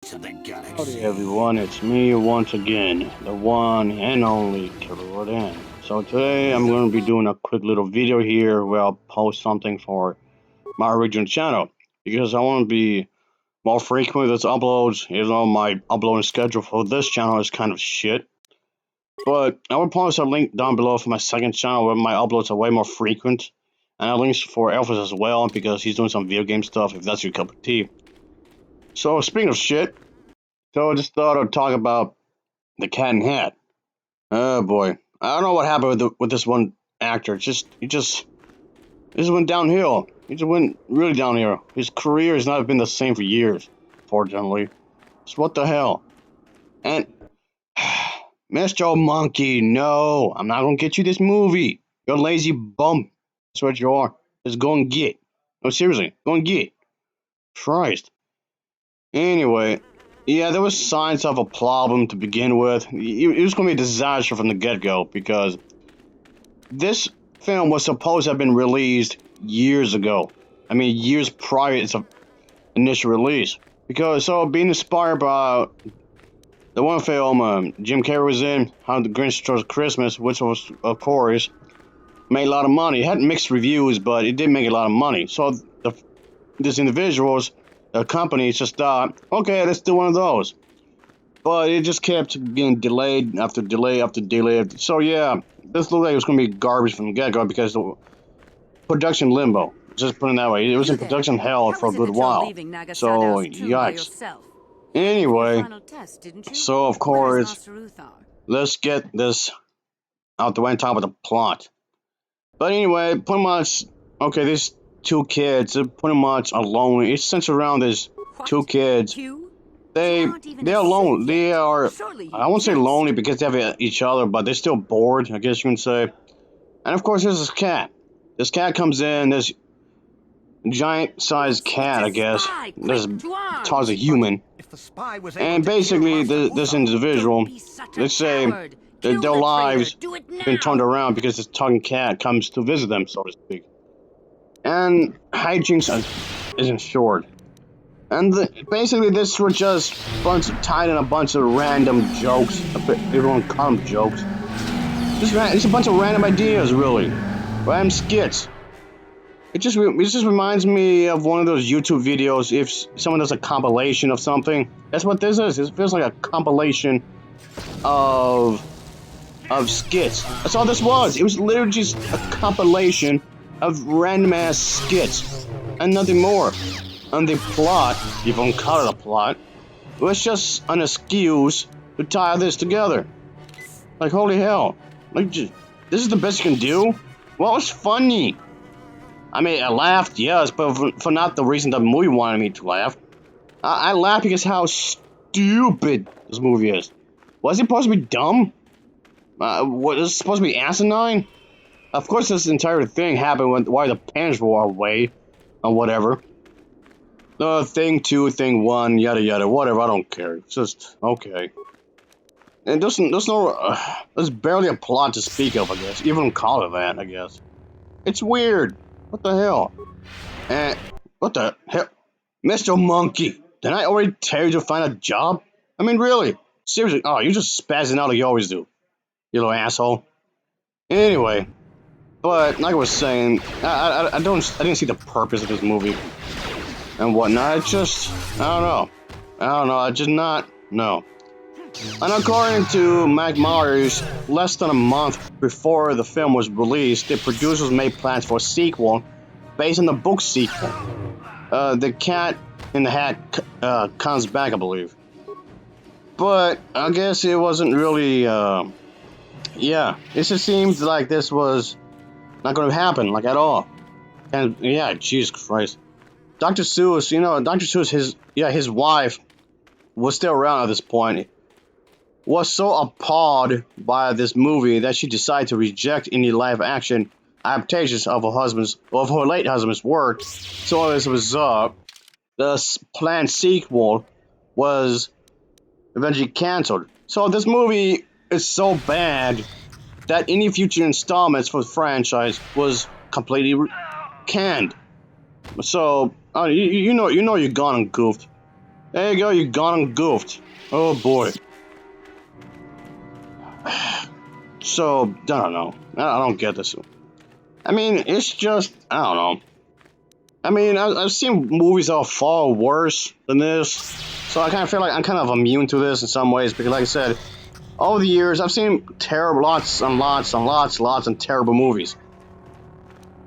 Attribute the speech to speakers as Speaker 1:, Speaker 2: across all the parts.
Speaker 1: to the galaxy.
Speaker 2: Howdy everyone, it's me once again, the one and only Killerrodan. So today I'm going to be doing a quick little video here where I'll post something for my original channel, because I want to be more frequent with its uploads, even though my uploading schedule for this channel is kind of shit. But I will post a link down below for my second channel where my uploads are way more frequent, and a links for Elvis as well, because he's doing some video game stuff if that's your cup of tea. So speaking of shit, so I just thought I'd talk about the Cat in Hat. Oh boy, I don't know what happened with this one actor. He just went downhill. He just went really downhill. His career has not been the same for years, fortunately. So what the hell? And Mr. Monkey, no, I'm not gonna get you this movie. You're a lazy bum. That's what you are. Just go and get. No, seriously, go and get. Christ. Anyway. Yeah, there was signs of a problem to begin with. It was going to be a disaster from the get-go, because this film was supposed to have been released years ago. I mean, years prior to its initial release. Because, so, being inspired by the one film Jim Carrey was in, How the Grinch Stole Christmas, which was, of course, made a lot of money. It had mixed reviews, but it did make a lot of money. So, these individuals... the company just thought, okay, let's do one of those. But it just kept getting delayed after delay after delay. So yeah, this looked like it was going to be garbage from the get-go, because the production limbo. Just put it that way. It was in production hell for a good while. So, yikes. Anyway, so of course, let's get this out the way and talk about the plot. But anyway, pretty much, okay, these two kids are pretty much alone. It's centered around these two kids. They're alone. They are, I won't say lonely because they have each other, but they're still bored, I guess you can say. And of course, there's this cat. This cat comes in, this giant-sized cat, I guess. This tall as a human. And basically, this individual, let's say, their lives have been turned around because this talking cat comes to visit them, so to speak. And hijinks is ensured. And basically, this was just tied in a bunch of random jokes. Everyone call them jokes. It's a bunch of random ideas, really. Random skits. It just reminds me of one of those YouTube videos if someone does a compilation of something. That's what this is. It feels like a compilation of skits. That's all this was. It was literally just a compilation of random-ass skits, and nothing more. And the plot, if you won't call it a plot, was just an excuse to tie this together. Like, holy hell. Like, this is the best you can do? What was funny? I mean, I laughed, yes, but for not the reason the movie wanted me to laugh. I laughed because how stupid this movie is. Was it supposed to be dumb? Was it supposed to be asinine? Of course, this entire thing happened while the parents were away, or whatever. Thing 2, thing 1, yada yada, whatever. I don't care. It's just okay. And there's barely a plot to speak of, I guess. Even call it that, I guess. It's weird. What the hell? And what the hell, Mr. Monkey? Did I already tell you to find a job? I mean, really? Seriously? Oh, you're just spazzing out like you always do, you little asshole. Anyway. But like I was saying, I didn't see the purpose of this movie and whatnot. I don't know. I just not no. And according to Mike Myers, less than a month before the film was released, the producers made plans for a sequel based on the book sequel. The Cat in the Hat comes back, I believe. But I guess it wasn't really. Yeah, it just seems like this was not going to happen, like, at all. And yeah, Jesus Christ. Dr. Seuss, Dr. Seuss, his wife was still around at this point, was so appalled by this movie that she decided to reject any live-action adaptations of her late husband's work. So as a result, the planned sequel was eventually canceled. So this movie is so bad that any future installments for the franchise was completely canned. So, you know you're gone and goofed. There you go, you gone and goofed. Oh boy. So, I don't know. I don't get this. I mean, it's just, I don't know. I mean, I've seen movies that are far worse than this, so I kind of feel like I'm kind of immune to this in some ways, because like I said, over the years, I've seen terrible, lots and terrible movies.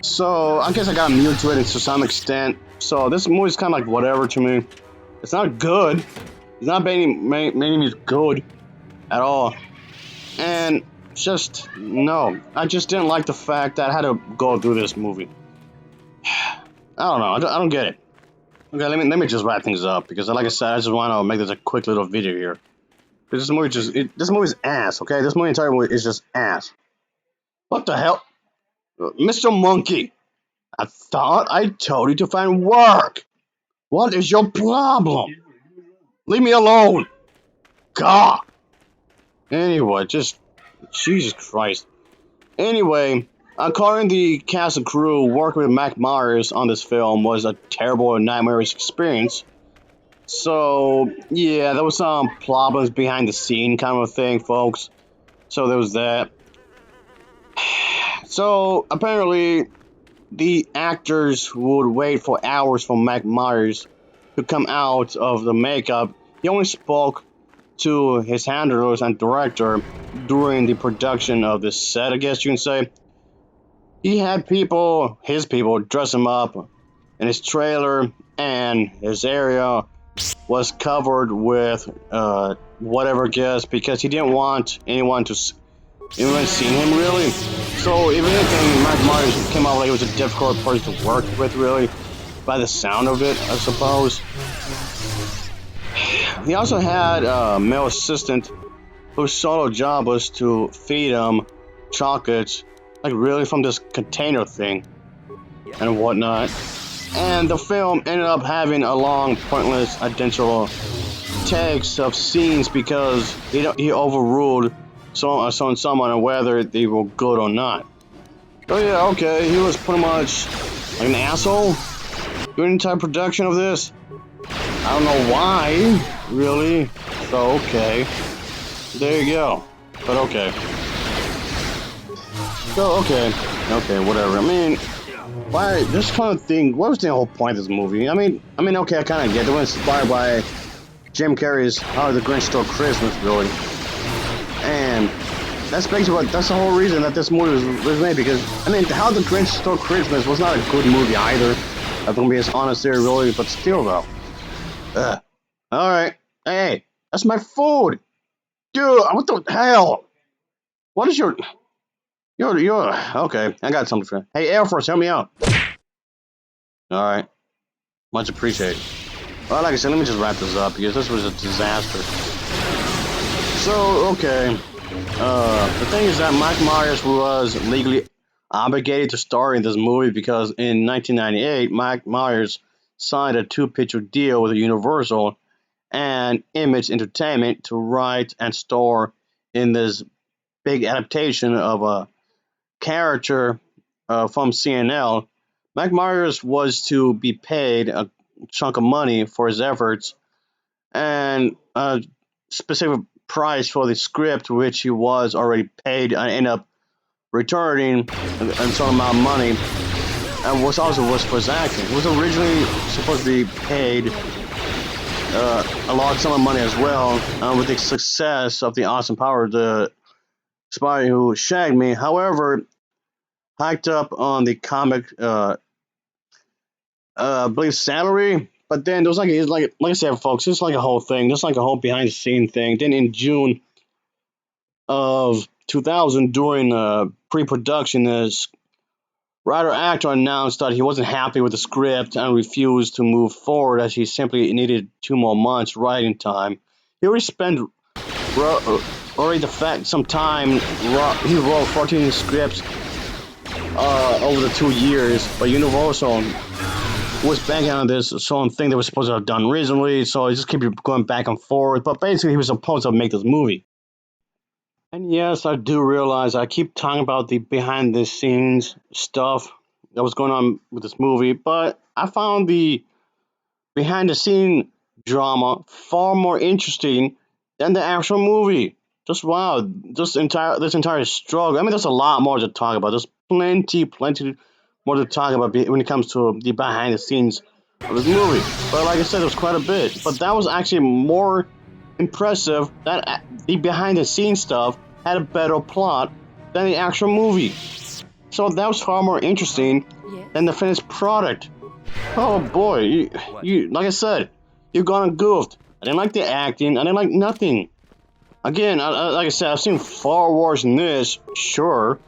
Speaker 2: So, I guess I got immune to it to some extent. So, this movie's kind of like whatever to me. It's not good. It's not making me good at all. And just, no. I just didn't like the fact that I had to go through this movie. I don't know. I don't get it. Okay, let me just wrap things up, because like I said, I just want to make this a quick little video here. This movie this movie's ass, okay? This entire movie is just ass. What the hell? Mr. Monkey, I thought I told you to find work. What is your problem? Leave me alone. God. Anyway, just, Jesus Christ. Anyway, according to the cast and crew, working with Mac Myers on this film was a terrible and nightmarish experience. So, yeah, there was some problems behind the scene kind of a thing, folks. So there was that. So, apparently, the actors would wait for hours for Mac Myers to come out of the makeup. He only spoke to his handlers and director during the production of this set, I guess you can say. He had his people, dress him up in his trailer, and his area was covered with whatever gas, because he didn't want anyone see him really. So if anything, Mike Myers came out like he was a difficult person to work with, really, by the sound of it, I suppose. He also had a male assistant whose solo job was to feed him chocolates, like really from this container thing and whatnot. And the film ended up having a long, pointless, identical takes of scenes because he overruled someone on whether they were good or not. Oh yeah, okay, he was pretty much like an asshole during the entire production of this. I don't know why, really. So okay, there you go. But okay. So okay, whatever. I mean, why this kind of thing? What was the whole point of this movie? I mean, okay, I kind of get it. It was inspired by Jim Carrey's How the Grinch Stole Christmas, really. And that's basically that's the whole reason that this movie was made, because, I mean, How the Grinch Stole Christmas was not a good movie either. I'm gonna be as honest here, really, but still, though. Alright. Hey, that's my food! Dude, what the hell? What is your... You're... Okay, I got something for you. Hey, Air Force, help me out. Alright. Much appreciated. Well, like I said, let me just wrap this up, because this was a disaster. So, okay. The thing is that Mike Myers was legally obligated to star in this movie because in 1998, Mike Myers signed a two-picture deal with Universal and Image Entertainment to write and star in this big adaptation of a character from CNL. Mike Myers was to be paid a chunk of money for his efforts and a specific price for the script, which he was already paid, and ended up returning a certain amount of money, and was for his acting. He was originally supposed to be paid a large sum of money as well, with the success of the Austin Powers, the Spy Who Shagged Me. However, hiked up on the comic, I believe, salary. But then there was like I said, folks, it's like a whole thing. There's like a whole behind the scene thing. Then in June of 2000, during pre-production, this writer-actor announced that he wasn't happy with the script and refused to move forward, as he simply needed 2 more months writing time. He already spent some time. He wrote 14 scripts over the 2 years, but Universal was banking on this certain thing that was supposed to have done recently, so he just kept going back and forth. But basically, he was supposed to make this movie. And yes, I do realize I keep talking about the behind the scenes stuff that was going on with this movie, but I found the behind the scene drama far more interesting than the actual movie. Just wow, this entire struggle. I mean, there's a lot more to talk about. There's plenty more to talk about when it comes to the behind the scenes of this movie. But like I said, there was quite a bit. But that was actually more impressive. That the behind the scenes stuff had a better plot than the actual movie. So that was far more interesting than the finished product. Oh boy, you like I said, you gone goofed. I didn't like the acting. I didn't like nothing. Again, like I said, I've seen far worse than this, sure,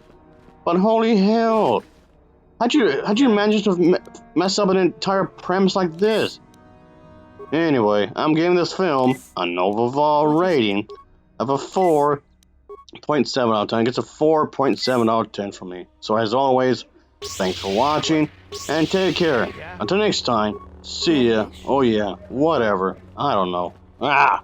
Speaker 2: but holy hell, how'd you manage to mess up an entire premise like this? Anyway, I'm giving this film a Novaval rating of a 4.7 out of 10. It gets a 4.7 out of 10 from me. So as always, thanks for watching, and take care. Until next time, see ya. Oh yeah, whatever. I don't know. Ah!